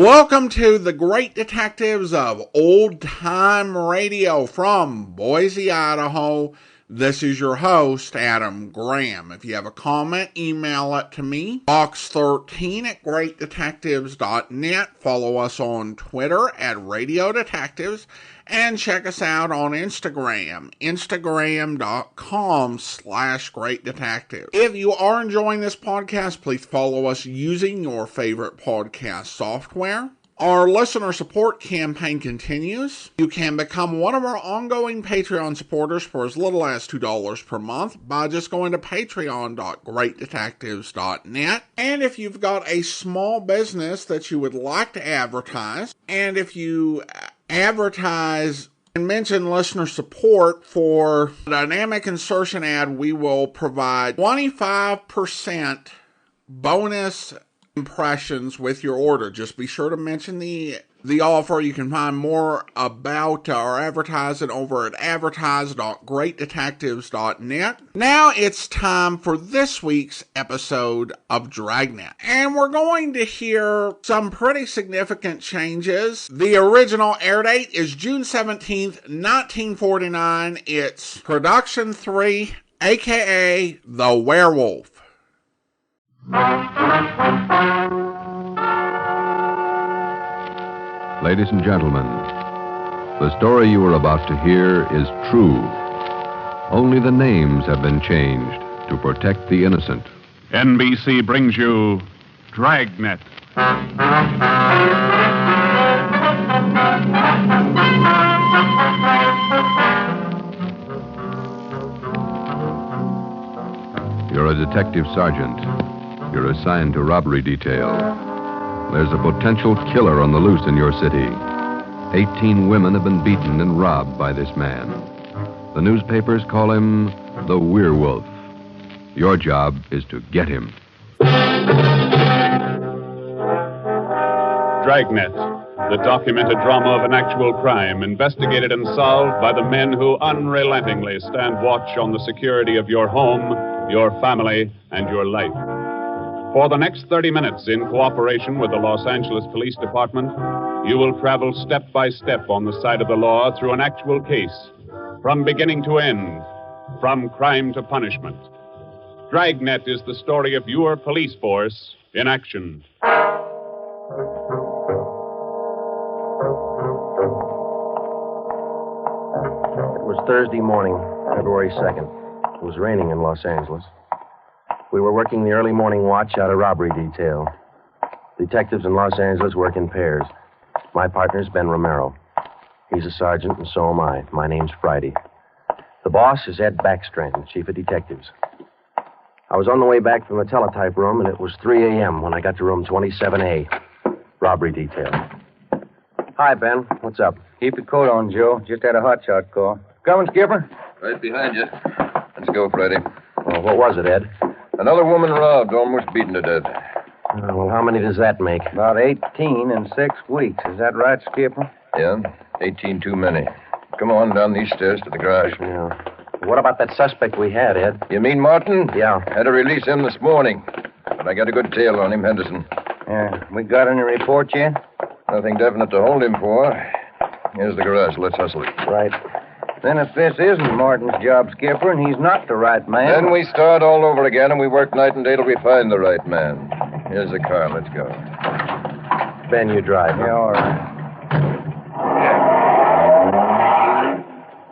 Welcome to the Great Detectives of Old Time Radio from Boise, Idaho. This is your host, Adam Graham. If you have a comment, email it to me, box13@greatdetectives.net. Follow us on Twitter at Radio Detectives, and check us out on Instagram, instagram.com/greatdetective. If you are enjoying this podcast, please follow us using your favorite podcast software. Our listener support campaign continues. You can become one of our ongoing Patreon supporters for as little as $2 per month by just going to patreon.greatdetectives.net. And if you've got a small business that you would like to advertise, and if you advertise and mention listener support for a dynamic insertion ad, we will provide 25% bonus impressions with your order. Just be sure to mention the offer. You can find more about our advertising over at advertise.greatdetectives.net. Now it's time for this week's episode of Dragnet. And we're going to hear some pretty significant changes. The original air date is June 17th, 1949. It's Production 3, aka The Werewolf. Ladies and gentlemen, the story you are about to hear is true. Only the names have been changed to protect the innocent. NBC brings you Dragnet. You're a detective sergeant. You're assigned to robbery detail. There's a potential killer on the loose in your city. 18 women have been beaten and robbed by this man. The newspapers call him the Werewolf. Your job is to get him. Dragnet, the documented drama of an actual crime, investigated and solved by the men who unrelentingly stand watch on the security of your home, your family, and your life. For the next 30 minutes, in cooperation with the Los Angeles Police Department, you will travel step by step on the side of the law through an actual case, from beginning to end, from crime to punishment. Dragnet is the story of your police force in action. It was Thursday morning, February 2nd. It was raining in Los Angeles. We were working the early morning watch out of robbery detail. Detectives in Los Angeles work in pairs. My partner's Ben Romero. He's a sergeant, and so am I. My name's Friday. The boss is Ed Backstrand, chief of detectives. I was on the way back from the teletype room, and it was 3 a.m. when I got to room 27A, robbery detail. Hi, Ben. What's up? Keep your coat on, Joe. Just had a hotshot call. Coming, Skipper? Right behind you. Let's go, Friday. Well, what was it, Ed? Another woman robbed, almost beaten to death. Well, how many does that make? About 18 in 6 weeks. Is that right, Skipper? Yeah, 18 too many. Come on, down these stairs to the garage. Yeah. What about that suspect we had, Ed? You mean Martin? Yeah. Had to release him this morning. But I got a good tail on him, Henderson. Yeah. We got any report yet? Nothing definite to hold him for. Here's the garage. Let's hustle it. Right. Then if this isn't Martin's job, Skipper, and he's not the right man... Then we start all over again, and we work night and day till we find the right man. Here's the car. Let's go. Ben, you drive. Yeah, all right.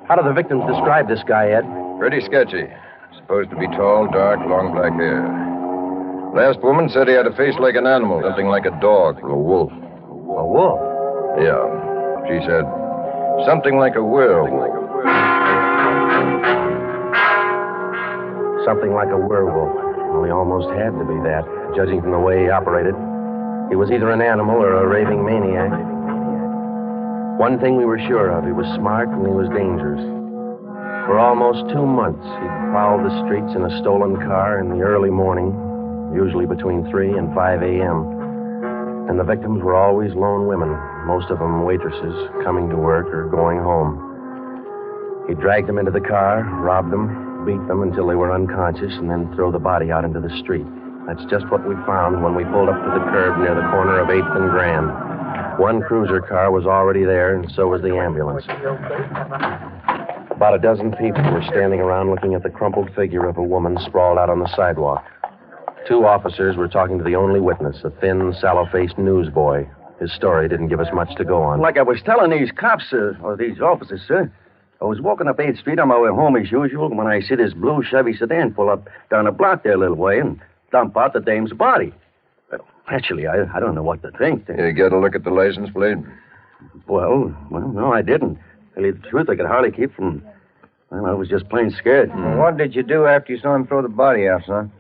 How do the victims describe this guy, Ed? Pretty sketchy. Supposed to be tall, dark, long black hair. Last woman said he had a face like an animal, something like a dog or a wolf. A wolf? Yeah. She said something like a werewolf. Something like a werewolf. Well, he almost had to be that, judging from the way he operated. He was either an animal or a raving maniac. One thing we were sure of, he was smart and he was dangerous. For almost 2 months, he'd prowled the streets in a stolen car in the early morning, usually between 3 and 5 a.m. And the victims were always lone women, most of them waitresses, coming to work or going home. He dragged them into the car, robbed them, beat them until they were unconscious, and then throw the body out into the street. That's just what we found when we pulled up to the curb near the corner of 8th and Grand. One cruiser car was already there, and so was the ambulance. About a dozen people were standing around looking at the crumpled figure of a woman sprawled out on the sidewalk. Two officers were talking to the only witness, a thin, sallow-faced newsboy. His story didn't give us much to go on. Like I was telling these cops, or these officers, sir, I was walking up 8th Street on my way home as usual when I see this blue Chevy sedan pull up down the block there a little way and dump out the dame's body. Well, actually, I don't know what to think. You get a look at the license plate? Well, no, I didn't. To tell you the truth, I could hardly keep from... Well, I was just plain scared. Well, what did you do after you saw him throw the body out, son?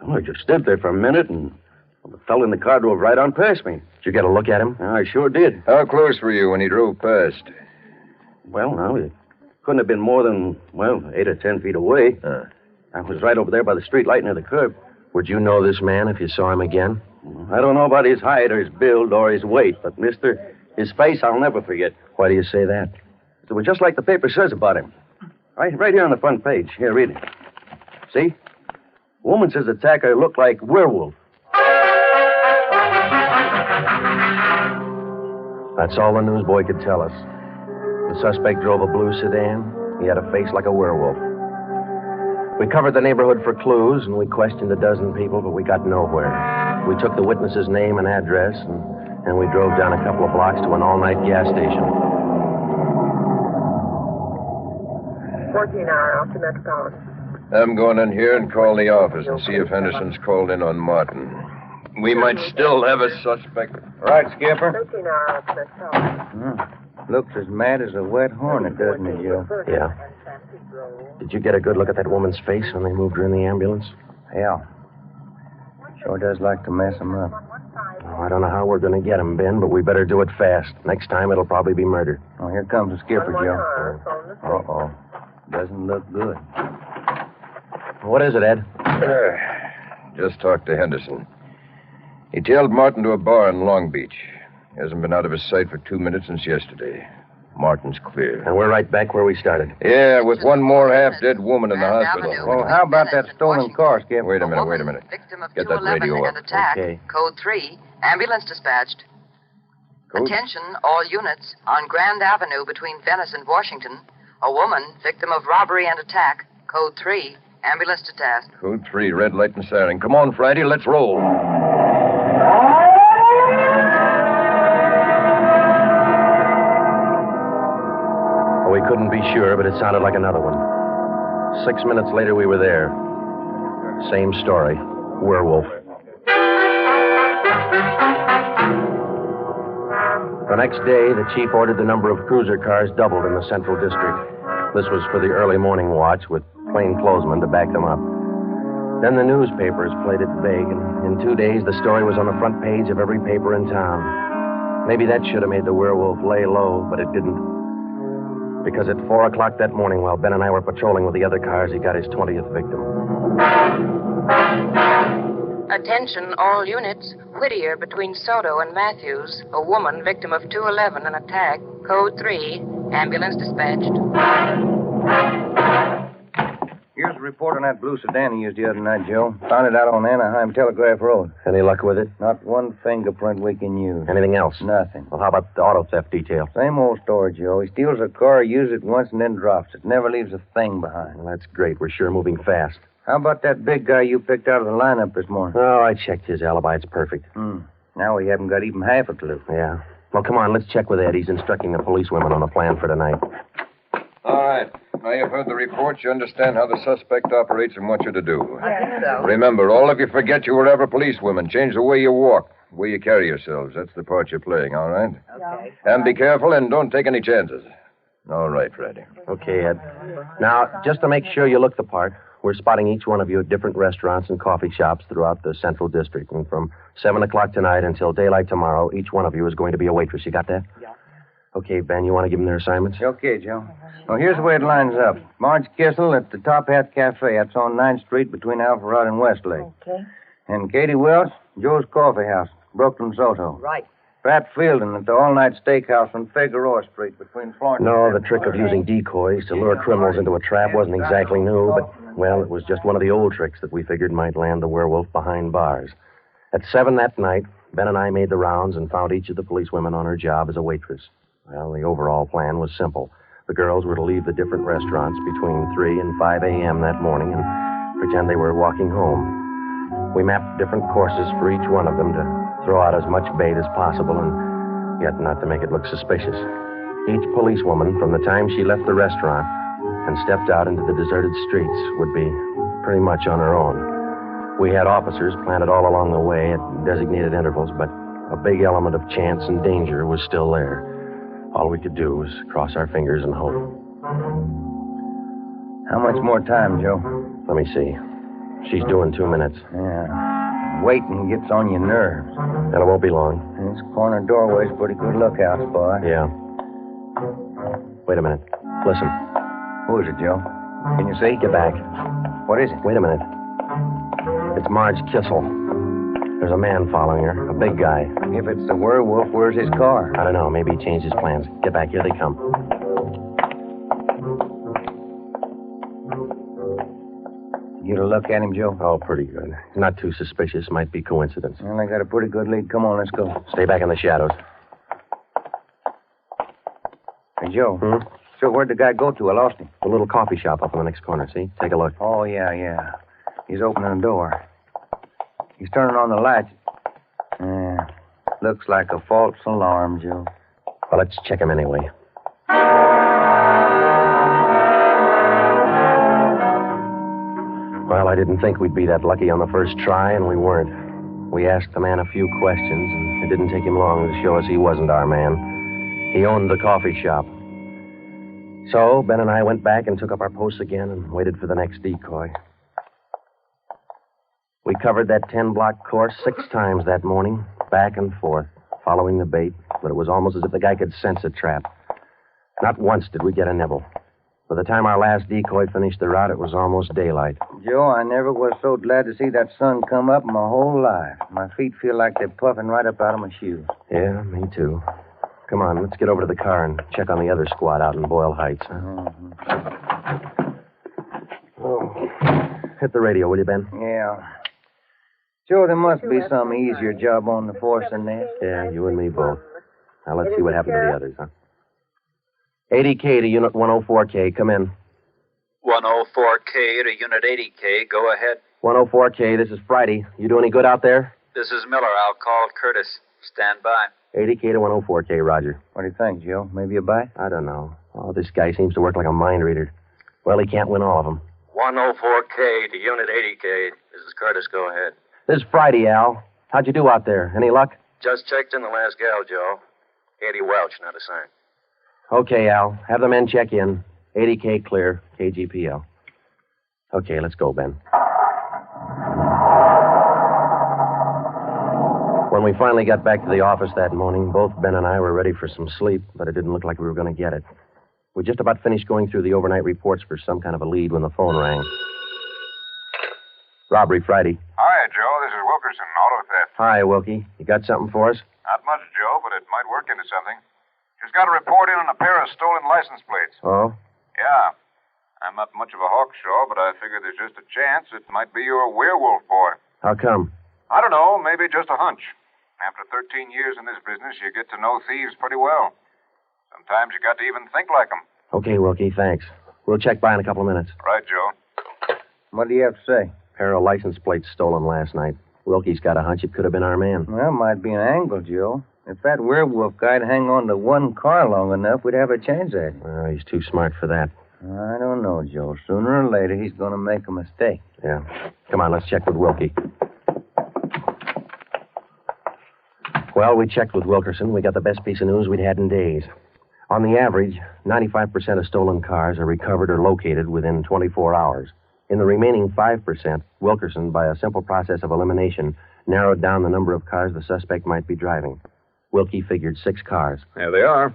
Well, I just stood there for a minute and the fellow in the car drove right on past me. Did you get a look at him? I sure did. How close were you when he drove past? Well, no, it couldn't have been more than, 8 or 10 feet away. I was right over there by the street light near the curb. Would you know this man if you saw him again? I don't know about his height or his build or his weight, but, mister, his face I'll never forget. Why do you say that? It was just like the paper says about him. Right here on the front page. Here, read it. See? Woman says attacker looked like Werewolf. That's all the newsboy could tell us. The suspect drove a blue sedan. He had a face like a werewolf. We covered the neighborhood for clues, and we questioned a dozen people, but we got nowhere. We took the witness's name and address, and we drove down a couple of blocks to an all-night gas station. 14-hour off to Metropolitan. I'm going in here and call the office and see if Henderson's called in on Martin. We might still have a suspect. Right, Skipper. 13-hour off to Metropolitan. Looks as mad as a wet hornet, doesn't it, Joe? Yeah. Did you get a good look at that woman's face when they moved her in the ambulance? Yeah. Sure does like to mess him up. Oh, I don't know how we're going to get him, Ben, but we better do it fast. Next time, it'll probably be murder. Oh, here comes the skipper, Joe. Uh-oh. Doesn't look good. What is it, Ed? Just talked to Henderson. He tailed Martin to a bar in Long Beach. He hasn't been out of his sight for 2 minutes since yesterday. Martin's clear. And we're right back where we started. Yeah, with one more half-dead woman in the hospital. Well, how about that stolen car, Skipper? Wait a minute. Get that radio up. Attack. Okay. Code 3. Ambulance dispatched. Code? Attention, all units. On Grand Avenue between Venice and Washington. A woman, victim of robbery and attack. Code 3. Ambulance to task. Code 3, red light and siren. Come on, Friday, let's roll. We couldn't be sure, but it sounded like another one. 6 minutes later, we were there. Same story. Werewolf. The next day, the chief ordered the number of cruiser cars doubled in the Central District. This was for the early morning watch, with plainclothesmen to back them up. Then the newspapers played it big, and in 2 days, the story was on the front page of every paper in town. Maybe that should have made the werewolf lay low, but it didn't. Because at 4 o'clock that morning, while Ben and I were patrolling with the other cars, he got his 20th victim. Attention, all units. Whittier between Soto and Matthews. A woman, victim of 211, an attack. Code 3. Ambulance dispatched. Here's a report on that blue sedan he used the other night, Joe. Found it out on Anaheim Telegraph Road. Any luck with it? Not one fingerprint we can use. Anything else? Nothing. Well, how about the auto theft detail? Same old story, Joe. He steals a car, uses it once, and then drops it. Never leaves a thing behind. Well, that's great. We're sure moving fast. How about that big guy you picked out of the lineup this morning? Oh, I checked his alibi. It's perfect. Now we haven't got even half a clue. Yeah. Well, come on, let's check with Ed. He's instructing the policewomen on the plan for tonight. All right. Now you've heard the report. You understand how the suspect operates and what you're to do. I think so. Remember, all of you forget you were ever policewomen. Change the way you walk, the way you carry yourselves. That's the part you're playing, all right? Okay. And be careful and don't take any chances. All right, Freddie. Okay, Ed. Now, just to make sure you look the part, we're spotting each one of you at different restaurants and coffee shops throughout the Central District. And from 7 o'clock tonight until daylight tomorrow, each one of you is going to be a waitress. You got that? Yeah. Okay, Ben, you want to give them their assignments? Okay, Joe. Well, here's the way it lines up. Marge Kissel at the Top Hat Cafe. That's on 9th Street between Alpharetta and Westlake. Okay. And Katie Welch, Joe's Coffee House, Brooklyn, Soto. Right. Pat Fielding at the All-Night Steakhouse on Figueroa Street between Florence No, the trick of using decoys to lure criminals into a trap wasn't exactly new, but, well, it was just one of the old tricks that we figured might land the werewolf behind bars. At 7 that night, Ben and I made the rounds and found each of the policewomen on her job as a waitress. Well, the overall plan was simple. The girls were to leave the different restaurants between 3 and 5 a.m. that morning and pretend they were walking home. We mapped different courses for each one of them to throw out as much bait as possible and yet not to make it look suspicious. Each policewoman, from the time she left the restaurant and stepped out into the deserted streets, would be pretty much on her own. We had officers planted all along the way at designated intervals, but a big element of chance and danger was still there. All we could do was cross our fingers and hope. How much more time, Joe? Let me see. She's due in 2 minutes. Yeah. Waiting gets on your nerves. And it won't be long. This corner doorway's pretty good lookout spot. Yeah. Wait a minute. Listen. Who is it, Joe? Can you see? Get back. What is it? Wait a minute. It's Marge Kissel. There's a man following her, a big guy. If it's the werewolf, where's his car? I don't know. Maybe he changed his plans. Get back. Here they come. You get a look at him, Joe? Oh, pretty good. Not too suspicious. Might be coincidence. Well, I got a pretty good lead. Come on, let's go. Stay back in the shadows. Hey, Joe. So where'd the guy go to? I lost him. The little coffee shop up in the next corner, see? Take a look. Oh, yeah. He's opening the door. He's turning on the lights. Looks like a false alarm, Joe. Well, let's check him anyway. Well, I didn't think we'd be that lucky on the first try, and we weren't. We asked the man a few questions, and it didn't take him long to show us he wasn't our man. He owned the coffee shop. So, Ben and I went back and took up our posts again and waited for the next decoy. We covered that 10-block course 6 times that morning, back and forth, following the bait, but it was almost as if the guy could sense a trap. Not once did we get a nibble. By the time our last decoy finished the route, it was almost daylight. Joe, I never was so glad to see that sun come up in my whole life. My feet feel like they're puffing right up out of my shoes. Yeah, me too. Come on, let's get over to the car and check on the other squad out in Boyle Heights. Huh? Oh. Hit the radio, will you, Ben? Yeah. Joe, there must be some easier job on the force than this. Yeah, you and me both. Now, let's see what happened to the others, huh? 80K to Unit 104K, come in. 104K to Unit 80K, go ahead. 104K, this is Friday. You do any good out there? This is Miller. I'll call Curtis. Stand by. 80K to 104K, Roger. What do you think, Joe? Maybe a bite? I don't know. Oh, this guy seems to work like a mind reader. Well, he can't win all of them. 104K to Unit 80K. This is Curtis. Go ahead. This is Friday, Al. How'd you do out there? Any luck? Just checked in the last gal, Joe. Eddie Welch, not a sign. Okay, Al. Have the men check in. 80K clear. KGPL. Okay, let's go, Ben. When we finally got back to the office that morning, both Ben and I were ready for some sleep, but it didn't look like we were going to get it. We just about finished going through the overnight reports for some kind of a lead when the phone rang. Robbery Friday. Hi, Joe. This is Wilkerson, auto theft. Hi, Wilkie. You got something for us? Not much, Joe, but it might work into something. Just got a report in on a pair of stolen license plates. Oh? Yeah. I'm not much of a hawkshaw, but I figure there's just a chance it might be your werewolf boy. How come? I don't know. Maybe just a hunch. After 13 years in this business, you get to know thieves pretty well. Sometimes you got to even think like them. Okay, Wilkie, thanks. We'll check by in a couple of minutes. Right, Joe. What do you have to say? Pair of license plates stolen last night. Wilkie's got a hunch it could have been our man. Well, might be an angle, Joe. If that werewolf guy'd hang on to one car long enough, we'd have a chance at him. Well, he's too smart for that. I don't know, Joe. Sooner or later, he's going to make a mistake. Yeah. Come on, let's check with Wilkie. Well, we checked with Wilkerson. We got the best piece of news we'd had in days. On the average, 95% of stolen cars are recovered or located within 24 hours. In the remaining 5%, Wilkerson, by a simple process of elimination, narrowed down the number of cars the suspect might be driving. Wilkie figured 6 cars. There they are.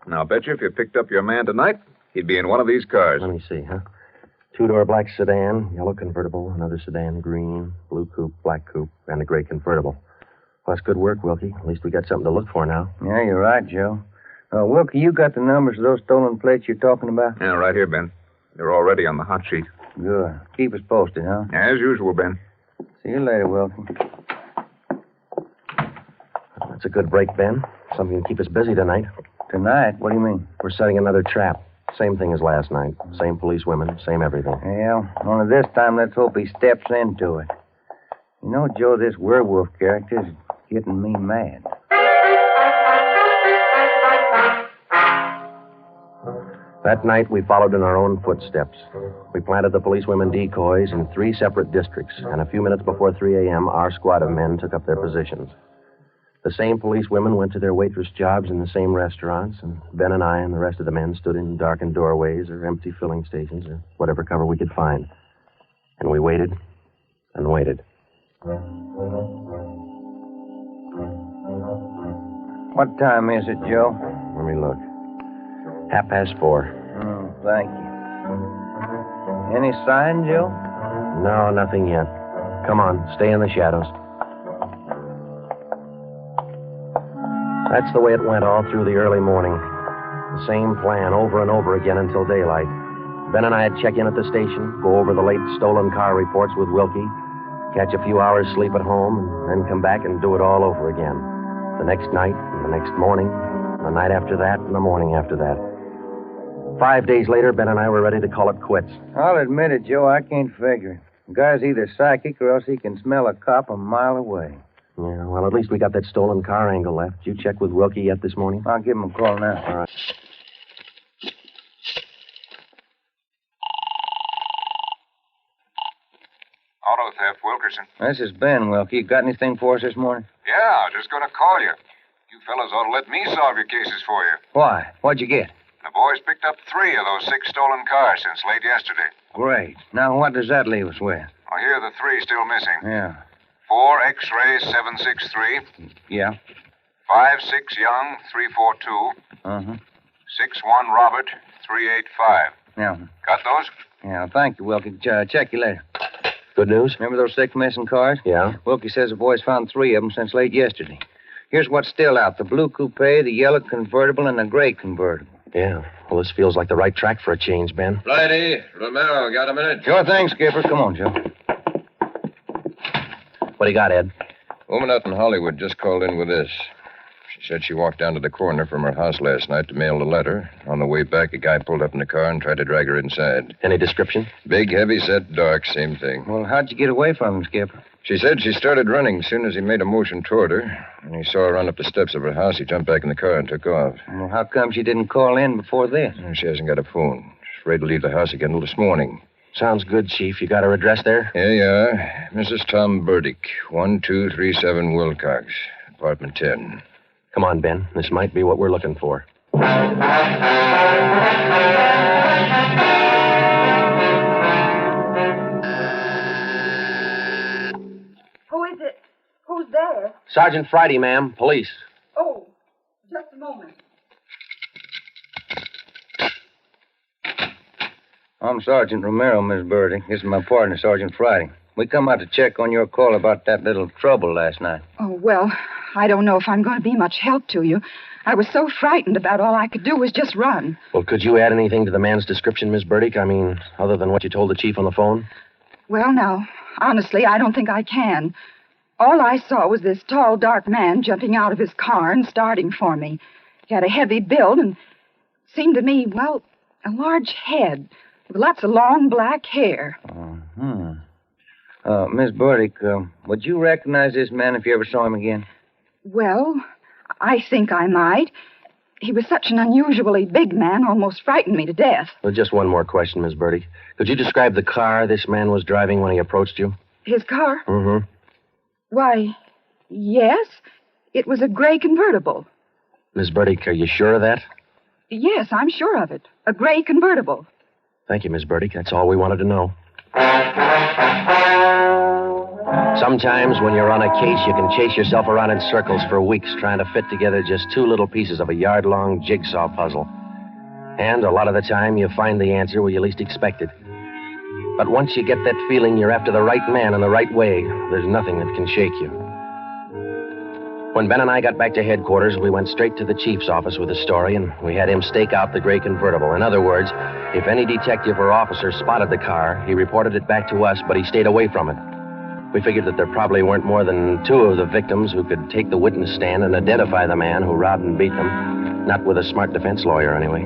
Now, I'll bet you if you picked up your man tonight, he'd be in one of these cars. Let me see, huh? 2-door black sedan, yellow convertible, another sedan, green, blue coupe, black coupe, and a gray convertible. Well, that's good work, Wilkie. At least we got something to look for now. Yeah, you're right, Joe. Wilkie, you got the numbers of those stolen plates you're talking about? Yeah, right here, Ben. They're already on the hot sheet. Good. Keep us posted, huh? As usual, Ben. See you later, Wilkie. That's a good break, Ben. Something to keep us busy tonight. Tonight? What do you mean? We're setting another trap. Same thing as last night. Same police women, same everything. Yeah, only this time let's hope he steps into it. You know, Joe, this werewolf character's getting me mad. That night, we followed in our own footsteps. We planted the policewomen decoys in 3 separate districts, and a few minutes before 3 a.m., our squad of men took up their positions. The same policewomen went to their waitress jobs in the same restaurants, and Ben and I and the rest of the men stood in darkened doorways or empty filling stations or whatever cover we could find. And we waited and waited. What time is it, Joe? Let me look. 4:30. Oh, thank you. Any sign, Joe? No, nothing yet. Come on, stay in the shadows. That's the way it went all through the early morning. The same plan over and over again until daylight. Ben and I'd check in at the station, go over the late stolen car reports with Wilkie, catch a few hours sleep at home, and then come back and do it all over again. The next night, and the next morning, and the night after that, and the morning after that. 5 days later, Ben and I were ready to call it quits. I'll admit it, Joe, I can't figure it. The guy's either psychic or else he can smell a cop a mile away. Yeah, well, at least we got that stolen car angle left. Did you check with Wilkie yet this morning? I'll give him a call now. All right. Auto theft, Wilkerson. This is Ben, Wilkie. Got anything for us this morning? Yeah, just going to call you. You fellas ought to let me solve your cases for you. Why? What'd you get? The boys picked up 3 of those 6 stolen cars since late yesterday. Great. Now, what does that leave us with? Well, here are the 3 still missing. Yeah. 4 X-ray 763. Yeah. 5-6 Young 342. Uh-huh. 6-1 Robert 385. Yeah. Got those? Yeah, thank you, Wilkie. Check you later. Good news? Remember those 6 missing cars? Yeah. Wilkie says the boys found 3 of them since late yesterday. Here's what's still out. The blue coupe, the yellow convertible, and the gray convertible. Yeah. Well, this feels like the right track for a change, Ben. Righty. Romero, got a minute? Sure thing, Skipper. Come on, Joe. What do you got, Ed? Woman out in Hollywood just called in with this. She said she walked down to the corner from her house last night to mail a letter. On the way back, a guy pulled up in the car and tried to drag her inside. Any description? Big, heavy-set, dark, same thing. Well, how'd you get away from him, Skipper? She said she started running as soon as he made a motion toward her. And he saw her run up the steps of her house. He jumped back in the car and took off. Well, how come she didn't call in before this? She hasn't got a phone. She's afraid to leave the house again until this morning. Sounds good, Chief. You got her address there? Here you are. Mrs. Tom Burdick, 1237 Wilcox, apartment 10. Come on, Ben. This might be what we're looking for. Who is it? Who's there? Sergeant Friday, ma'am. Police. Oh, just a moment. I'm Sergeant Romero, Miss Burdick. This is my partner, Sergeant Friday. We come out to check on your call about that little trouble last night. Oh, well, I don't know if I'm going to be much help to you. I was so frightened about all I could do was just run. Well, could you add anything to the man's description, Miss Burdick? I mean, other than what you told the chief on the phone? Well, now, honestly, I don't think I can. All I saw was this tall, dark man jumping out of his car and starting for me. He had a heavy build and seemed to me, well, a large head with lots of long black hair. Miss Burdick, would you recognize this man if you ever saw him again? Well, I think I might. He was such an unusually big man, almost frightened me to death. Well, just one more question, Miss Burdick. Could you describe the car this man was driving when he approached you? His car? Mm-hmm. Why, yes. It was a gray convertible. Miss Burdick, are you sure of that? Yes, I'm sure of it. A gray convertible. Thank you, Miss Burdick. That's all we wanted to know. Sometimes when you're on a case, you can chase yourself around in circles for weeks trying to fit together just 2 little pieces of a yard-long jigsaw puzzle. And a lot of the time, you find the answer where you least expect it. But once you get that feeling you're after the right man in the right way, there's nothing that can shake you. When Ben and I got back to headquarters, we went straight to the chief's office with the story, and we had him stake out the gray convertible. In other words, if any detective or officer spotted the car, he reported it back to us, but he stayed away from it. We figured that there probably weren't more than 2 of the victims who could take the witness stand and identify the man who robbed and beat them. Not with a smart defense lawyer, anyway.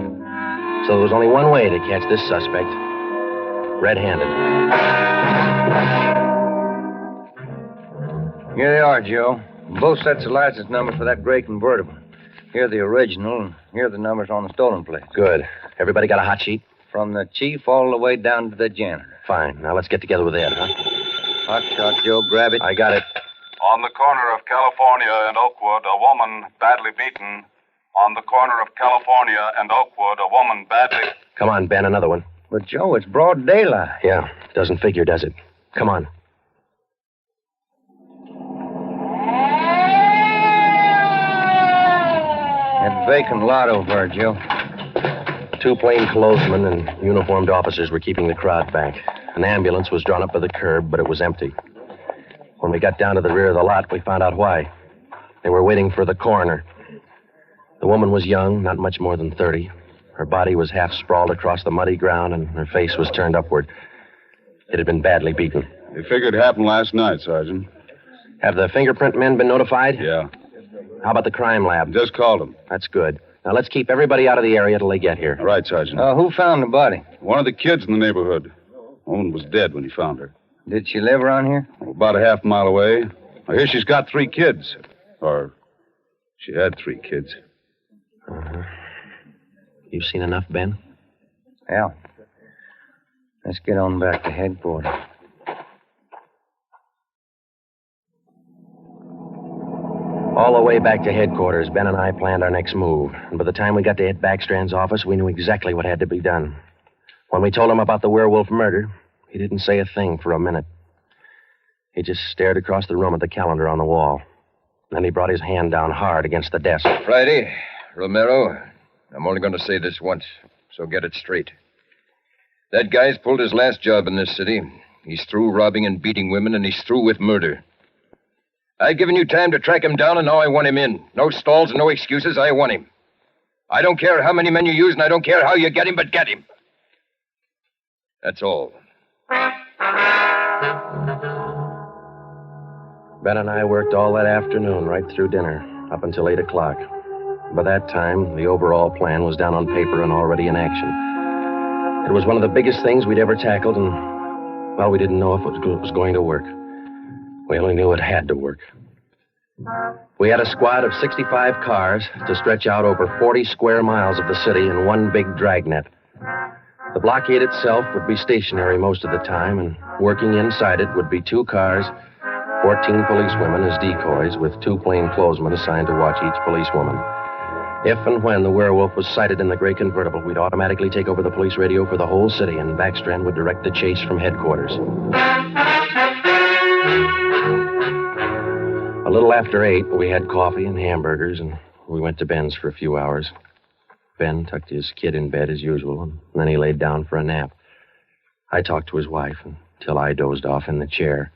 So there was only one way to catch this suspect. Red-handed. Here they are, Joe. Both sets of license numbers for that gray convertible. Here the original, and here are the numbers on the stolen plate. Good. Everybody got a hot sheet? From the chief all the way down to the janitor. Fine. Now let's get together with Ed, huh? Hot shot, Joe. Grab it. I got it. On the corner of California and Oakwood, a woman badly beaten. On the corner of California and Oakwood, a woman badly... Come on, Ben, another one. But, Joe, it's broad daylight. Yeah, doesn't figure, does it? Come on. That vacant lot over there, Joe. 2 plainclothesmen and uniformed officers were keeping the crowd back. An ambulance was drawn up by the curb, but it was empty. When we got down to the rear of the lot, we found out why. They were waiting for the coroner. The woman was young, not much more than 30. Her body was half sprawled across the muddy ground, and her face was turned upward. It had been badly beaten. They figured it happened last night, Sergeant. Have the fingerprint men been notified? Yeah. How about the crime lab? Just called them. That's good. Now, let's keep everybody out of the area till they get here. All right, Sergeant. Who found the body? One of the kids in the neighborhood. The woman was dead when he found her. Did she live around here? About a half mile away. I hear she's got 3 kids. Or she had 3 kids. Uh-huh. You've seen enough, Ben? Yeah. Let's get on back to headquarters. All the way back to headquarters, Ben and I planned our next move. And by the time we got to Ed Backstrand's office, we knew exactly what had to be done. When we told him about the Werewolf murder, he didn't say a thing for a minute. He just stared across the room at the calendar on the wall. Then he brought his hand down hard against the desk. Friday, Romero, I'm only going to say this once, so get it straight. That guy's pulled his last job in this city. He's through robbing and beating women, and he's through with murder. I've given you time to track him down, and now I want him in. No stalls and no excuses. I want him. I don't care how many men you use, and I don't care how you get him, but get him. That's all. Ben and I worked all that afternoon, right through dinner, up until 8 o'clock. By that time, the overall plan was down on paper and already in action. It was one of the biggest things we'd ever tackled, and, well, we didn't know if it was going to work. We only knew it had to work. We had a squad of 65 cars to stretch out over 40 square miles of the city in one big dragnet. The blockade itself would be stationary most of the time, and working inside it would be 2 cars, 14 policewomen as decoys, with 2 plainclothesmen assigned to watch each policewoman. If and when the Werewolf was sighted in the gray convertible, we'd automatically take over the police radio for the whole city, and Backstrand would direct the chase from headquarters. A little after 8, we had coffee and hamburgers, and we went to Ben's for a few hours. Ben tucked his kid in bed as usual, and then he laid down for a nap. I talked to his wife until I dozed off in the chair.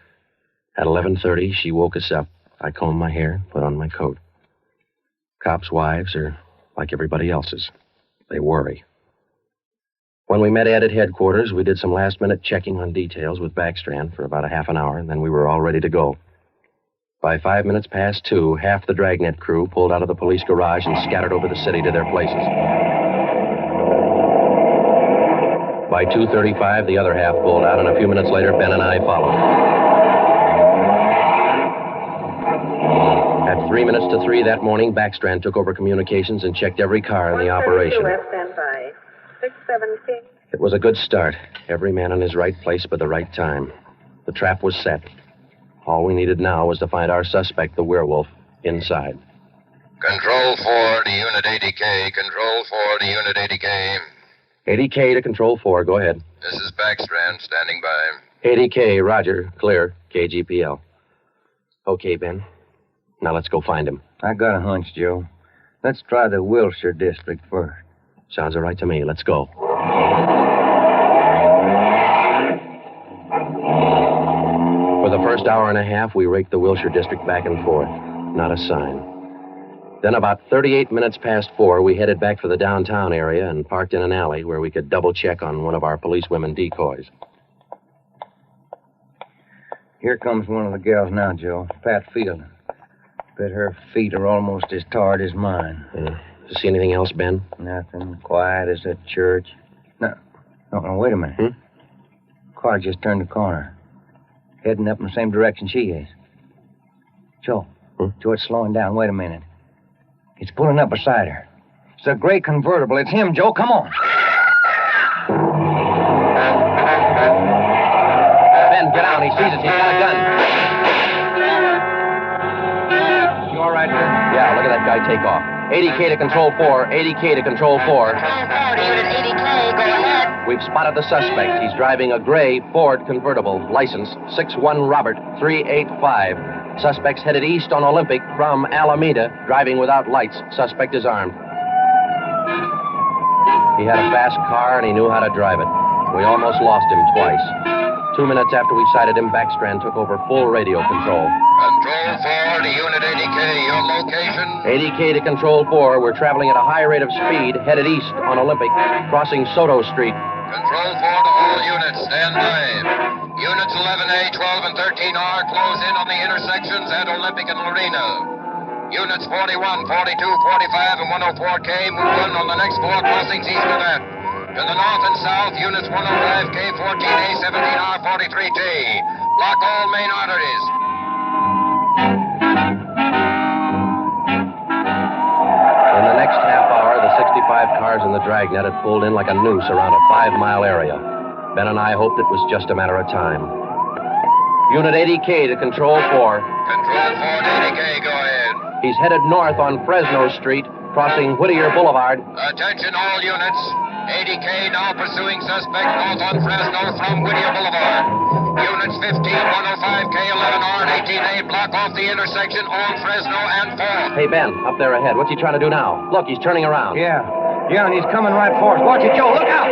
At 11:30, she woke us up. I combed my hair, put on my coat. Cops' wives are like everybody else's. They worry. When we met Ed at headquarters, we did some last-minute checking on details with Backstrand for about a half an hour, and then we were all ready to go. By 5 minutes past 2, half the Dragnet crew pulled out of the police garage and scattered over the city to their places. By 2:35, the other half pulled out, and a few minutes later, Ben and I followed. At 3 minutes to 3 that morning, Backstrand took over communications and checked every car in the operation. Stand by. 617. It was a good start. Every man in his right place by the right time. The trap was set. All we needed now was to find our suspect, the Werewolf, inside. Control 4 to Unit 80K. Control 4 to Unit 80K. 80K to Control 4. Go ahead. This is Backstrand standing by. 80K, roger. Clear. KGPL. Okay, Ben. Now let's go find him. I got a hunch, Joe. Let's try the Wilshire district first. Sounds all right to me. Let's go. For the first hour and a half, we raked the Wilshire district back and forth. Not a sign. Then about 38 minutes past 4, we headed back for the downtown area and parked in an alley where we could double check on one of our policewomen decoys. Here comes one of the gals now, Joe. Pat Field. Bet her feet are almost as tarred as mine. You see anything else, Ben? Nothing. Quiet as a church. No, wait a minute. Car just turned the corner. Heading up in the same direction she is. Joe. Joe, it's slowing down. Wait a minute. It's pulling up beside her. It's a gray convertible. It's him, Joe. Come on. Ben, get out. He sees us. He's got a gun. You all right there? Yeah, look at that guy take off. 80K to Control 4. 80K to Control 4. Control 4 to Unit 80K. Go ahead. We've spotted the suspect. He's driving a gray Ford convertible. License 61 Robert 385. Suspect's headed east on Olympic from Alameda. Driving without lights. Suspect is armed. He had a fast car and he knew how to drive it. We almost lost him twice. 2 minutes after we sighted him, Backstrand took over full radio control. Control 4 to Unit 80K. Your location? 80K to Control 4. We're traveling at a high rate of speed, headed east on Olympic, crossing Soto Street. Control 4 to all units. Stand by. Units 11A, 12, and 13R close in on the intersections at Olympic and Lorena. Units 41, 42, 45, and 104K move in on the next 4 crossings east of that. To the north and south, units 105K, 14A, 17R, 43T. Block all main arteries. In the next half hour, the 65 cars in the Dragnet had pulled in like a noose around a 5-mile area. Ben and I hoped it was just a matter of time. Unit 80K to Control 4. Control 4 to 80K, go ahead. He's headed north on Fresno Street, crossing Whittier Boulevard. Attention all units. 80K now pursuing suspect north on Fresno from Whittier Boulevard. Units 15, 105K, 11R, and 18A block off the intersection on Fresno and 4. Hey, Ben, up there ahead. What's he trying to do now? Look, he's turning around. Yeah, and he's coming right for us. Watch it, Joe. Look out!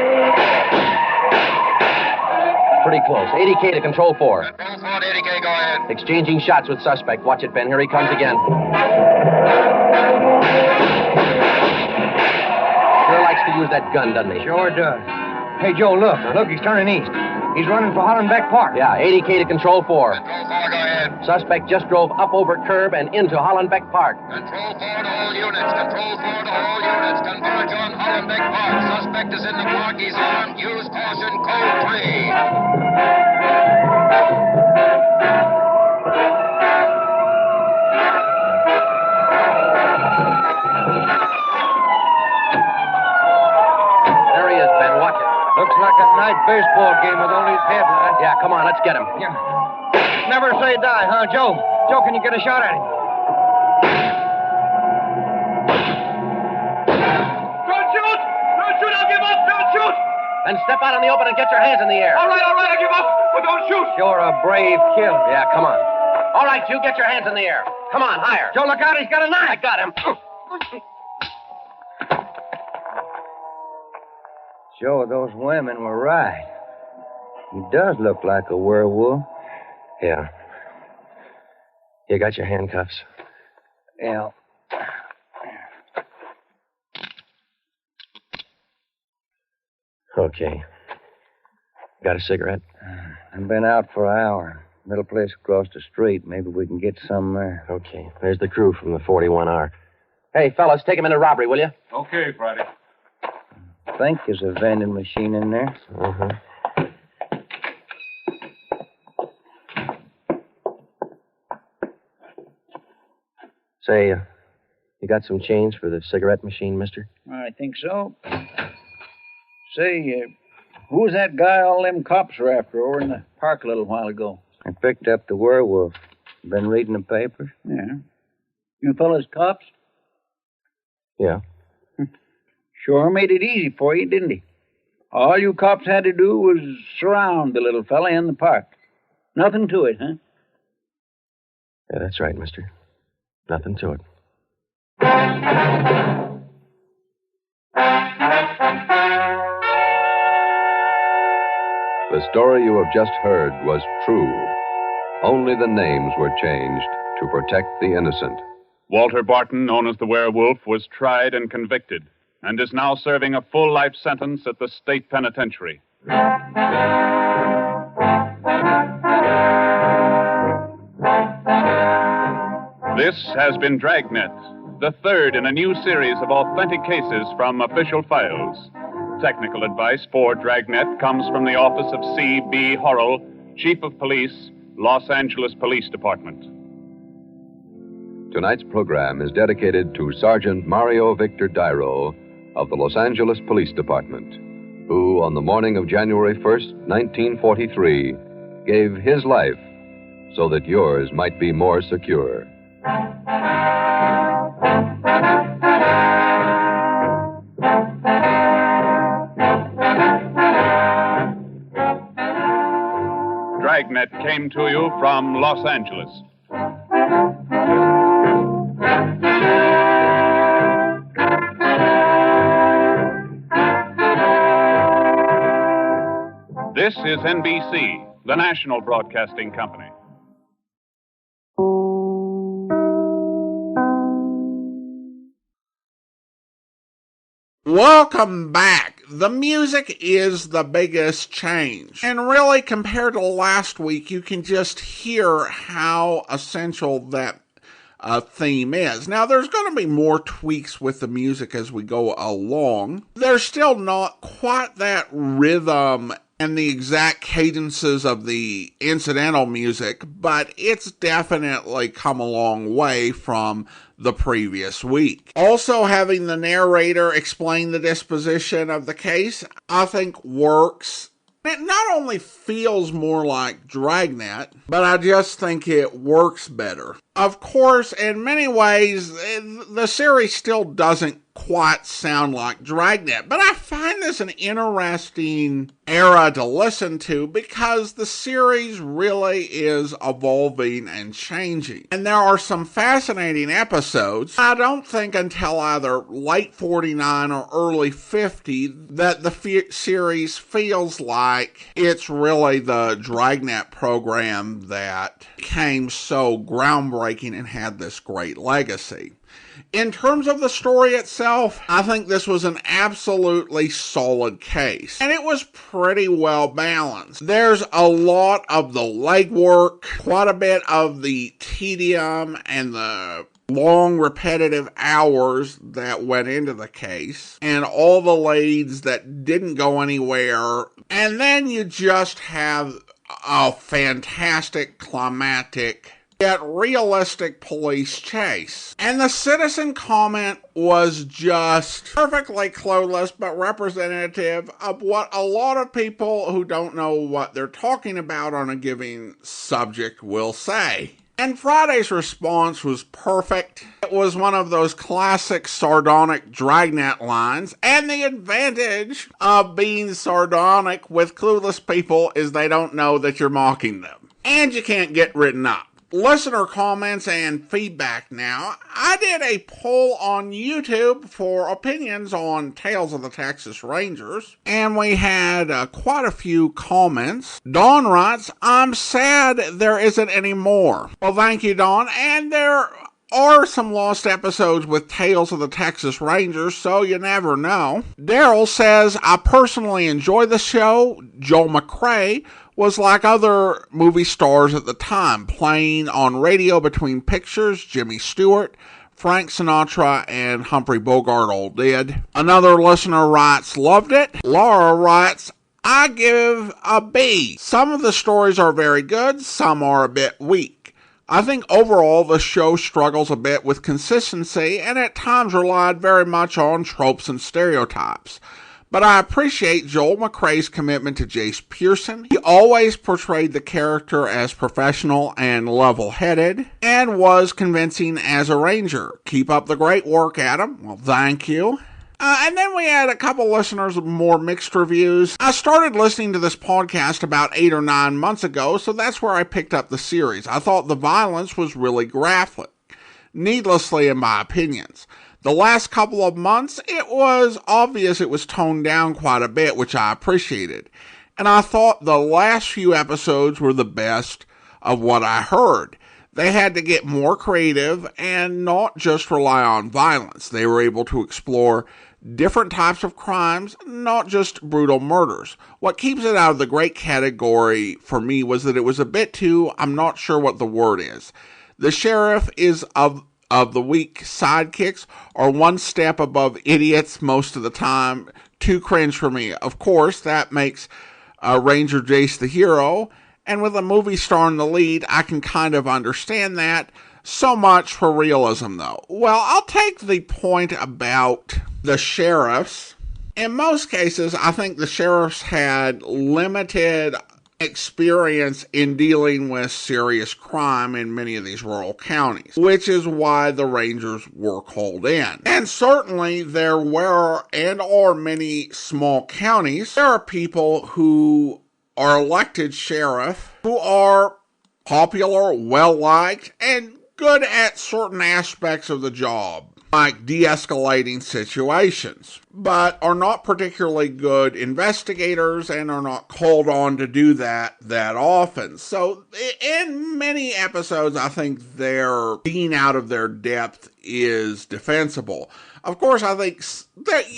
Pretty close. 80K to Control 4. Control 4 to 80K, go ahead. Exchanging shots with suspect. Watch it, Ben. Here he comes again. Sure likes to use that gun, doesn't he? Sure does. Hey, Joe, look. Look, he's turning east. He's running for Hollenbeck Park. Yeah, 80K to Control 4. Control 4, go ahead. Suspect just drove up over curb and into Hollenbeck Park. Control 4 to all units. Control 4 to all units. Converge on Hollenbeck Park. Suspect is in the park. He's armed. Use caution. Code 3. There he is, Ben. Watch it. Looks like a night baseball game with only headlights. Yeah, come on. Let's get him. Yeah. Never say die, huh, Joe? Joe, can you get a shot at him? Don't shoot! Don't shoot! I'll give up! Don't shoot! Then step out in the open and get your hands in the air. All right, I give up! But don't shoot! You're a brave killer. Yeah, come on. All right, you get your hands in the air. Come on, higher. Joe, look out. He's got a knife. I got him. Joe, those women were right. He does look like a werewolf. Yeah. You got your handcuffs? Yeah. Okay. Got a cigarette? I've been out for an hour. Little place across the street. Maybe we can get some there. Okay. There's the crew from the 41R. Hey, fellas, take him into robbery, will you? Okay, Friday. I think there's a vending machine in there. Uh-huh. Say, you got some change for the cigarette machine, mister? I think so. Say, who's that guy all them cops were after over in the park a little while ago? I picked up the werewolf. Been reading the papers? Yeah. You fellas cops? Yeah. Sure made it easy for you, didn't he? All you cops had to do was surround the little fella in the park. Nothing to it, huh? Yeah, that's right, mister. Nothing to it. The story you have just heard was true. Only the names were changed to protect the innocent. Walter Barton, known as the Werewolf, was tried and convicted and is now serving a full life sentence at the state penitentiary. This has been Dragnet, the third in a new series of authentic cases from official files. Technical advice for Dragnet comes from the office of C.B. Horrell, Chief of Police, Los Angeles Police Department. Tonight's program is dedicated to Sergeant Mario Victor Dairo of the Los Angeles Police Department, who, on the morning of January 1st, 1943, gave his life so that yours might be more secure. Dragnet came to you from Los Angeles. This is NBC, the national broadcasting company. Welcome back. The music is the biggest change. And really, compared to last week, you can just hear how essential that theme is. Now, there's going to be more tweaks with the music as we go along. There's still not quite that rhythm and the exact cadences of the incidental music, but it's definitely come a long way from the previous week. Also, having the narrator explain the disposition of the case, I think works. It not only feels more like Dragnet, but I just think it works better. Of course, in many ways, the series still doesn't quite sound like Dragnet, but I find this an interesting era to listen to because the series really is evolving and changing. And there are some fascinating episodes. I don't think until either late 49 or early 50 that the series feels like it's really the Dragnet program that became so groundbreaking and had this great legacy. In terms of the story itself, I think this was an absolutely solid case. And it was pretty well balanced. There's a lot of the legwork, quite a bit of the tedium and the long repetitive hours that went into the case, and all the leads that didn't go anywhere. And then you just have a fantastic climactic yet realistic police chase. And the citizen comment was just perfectly clueless but representative of what a lot of people who don't know what they're talking about on a given subject will say. And Friday's response was perfect. It was one of those classic sardonic Dragnet lines, and the advantage of being sardonic with clueless people is they don't know that you're mocking them. And you can't get written up. Listener comments and feedback now. I did a poll on YouTube for opinions on Tales of the Texas Rangers, and we had quite a few comments. Dawn writes, "I'm sad there isn't any more." Well, thank you, Dawn, and there are some lost episodes with Tales of the Texas Rangers, so you never know. Daryl says, "I personally enjoy the show. Joel McRae was like other movie stars at the time, playing on radio between pictures. Jimmy Stewart, Frank Sinatra, and Humphrey Bogart all did." Another listener writes, "Loved it." Laura writes, "I give a B. Some of the stories are very good, some are a bit weak. I think overall the show struggles a bit with consistency and at times relied very much on tropes and stereotypes. But I appreciate Joel McRae's commitment to Jace Pearson. He always portrayed the character as professional and level-headed, and was convincing as a Ranger. Keep up the great work, Adam." Well, thank you. And then we had a couple listeners with more mixed reviews. I started listening to this podcast about 8 or 9 months ago, so that's where I picked up the series. I thought the violence was really graphic, needlessly in my opinions. The last couple of months, it was obvious it was toned down quite a bit, which I appreciated. And I thought the last few episodes were the best of what I heard. They had to get more creative and not just rely on violence. They were able to explore different types of crimes, not just brutal murders. What keeps it out of the great category for me was that it was a bit too, I'm not sure what the word is. The sheriff is of the weak sidekicks, are one step above idiots most of the time. Too cringe for me. Of course, that makes Ranger Jace the hero, and with a movie star in the lead, I can kind of understand that. So much for realism, though. Well, I'll take the point about the sheriffs. In most cases, I think the sheriffs had limited experience in dealing with serious crime in many of these rural counties, which is why the rangers were called in. And certainly there were and are many small counties. There are people who are elected sheriff who are popular, well-liked, and good at certain aspects of the job, like de-escalating situations, but are not particularly good investigators and are not called on to do that often. So in many episodes, I think their being out of their depth is defensible. Of course, I think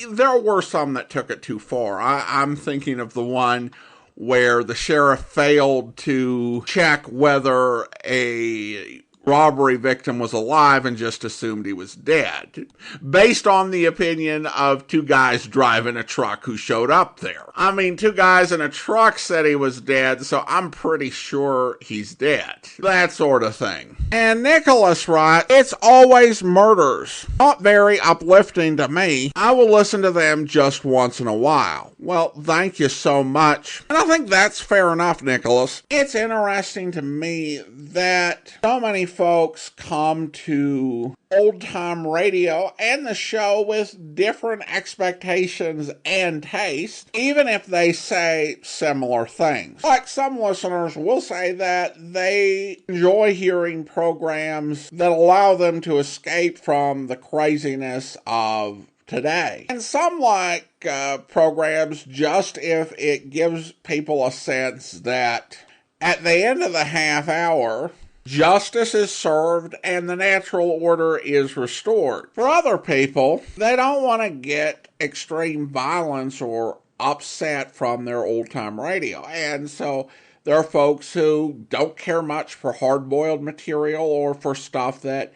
there were some that took it too far. I'm thinking of the one where the sheriff failed to check whether a robbery victim was alive and just assumed he was dead, based on the opinion of two guys driving a truck who showed up there. I mean, two guys in a truck said he was dead, so I'm pretty sure he's dead. That sort of thing. And Nicholas writes, it's always murders. Not very uplifting to me. I will listen to them just once in a while. Well, thank you so much. And I think that's fair enough, Nicholas. It's interesting to me that so many folks come to old-time radio and the show with different expectations and taste, even if they say similar things. Like some listeners will say that they enjoy hearing programs that allow them to escape from the craziness of today. And some like programs just if it gives people a sense that at the end of the half hour, justice is served and the natural order is restored. For other people, they don't want to get extreme violence or upset from their old-time radio. And so there are folks who don't care much for hard-boiled material or for stuff that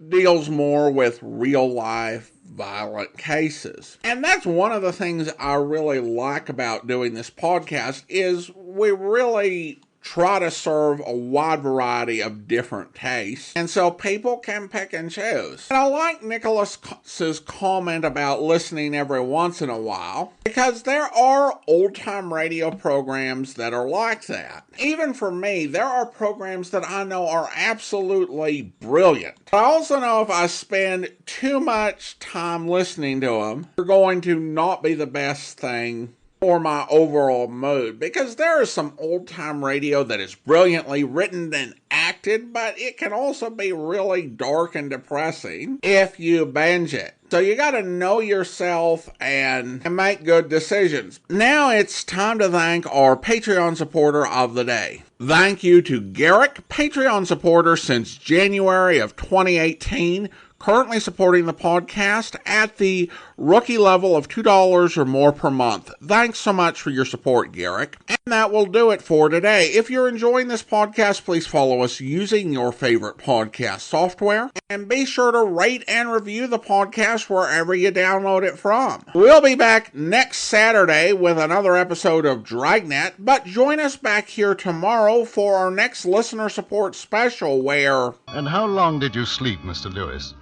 deals more with real-life violent cases. And that's one of the things I really like about doing this podcast is we really try to serve a wide variety of different tastes, and so people can pick and choose. And I like Nicholas's comment about listening every once in a while, because there are old-time radio programs that are like that. Even for me, there are programs that I know are absolutely brilliant. But I also know if I spend too much time listening to them, they're going to not be the best thing for my overall mood, because there is some old-time radio that is brilliantly written and acted, but it can also be really dark and depressing if you binge it. So you gotta know yourself and make good decisions. Now it's time to thank our Patreon supporter of the day. Thank you to Garrick, Patreon supporter since January of 2018, currently supporting the podcast at the rookie level of $2 or more per month. Thanks so much for your support, Garrick. And that will do it for today. If you're enjoying this podcast, please follow us using your favorite podcast software. And be sure to rate and review the podcast wherever you download it from. We'll be back next Saturday with another episode of Dragnet, but join us back here tomorrow for our next listener support special where... And how long did you sleep, Mr. Lewis?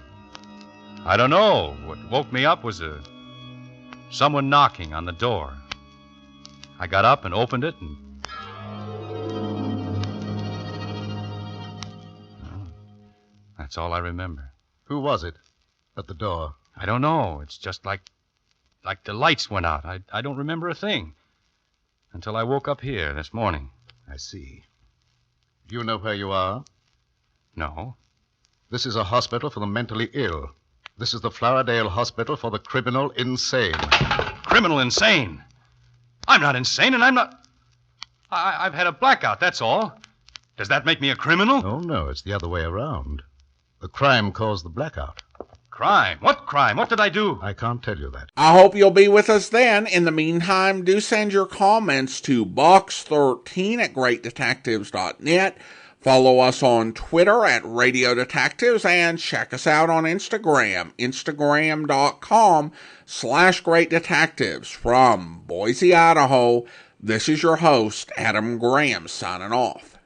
I don't know. What woke me up was someone knocking on the door. I got up and opened it, and that's all I remember. Who was it at the door? I don't know. It's just like the lights went out. I don't remember a thing until I woke up here this morning. I see. Do you know where you are? No. This is a hospital for the mentally ill. This is the Floridale Hospital for the criminal insane. Criminal insane? I'm not insane, and I'm not... I've had a blackout, that's all. Does that make me a criminal? Oh, no, it's the other way around. The crime caused the blackout. Crime? What crime? What did I do? I can't tell you that. I hope you'll be with us then. In the meantime, do send your comments to box13@greatdetectives.net. Follow us on Twitter at Radio Detectives and check us out on Instagram, instagram.com/Great Detectives. From Boise, Idaho, this is your host, Adam Graham, signing off.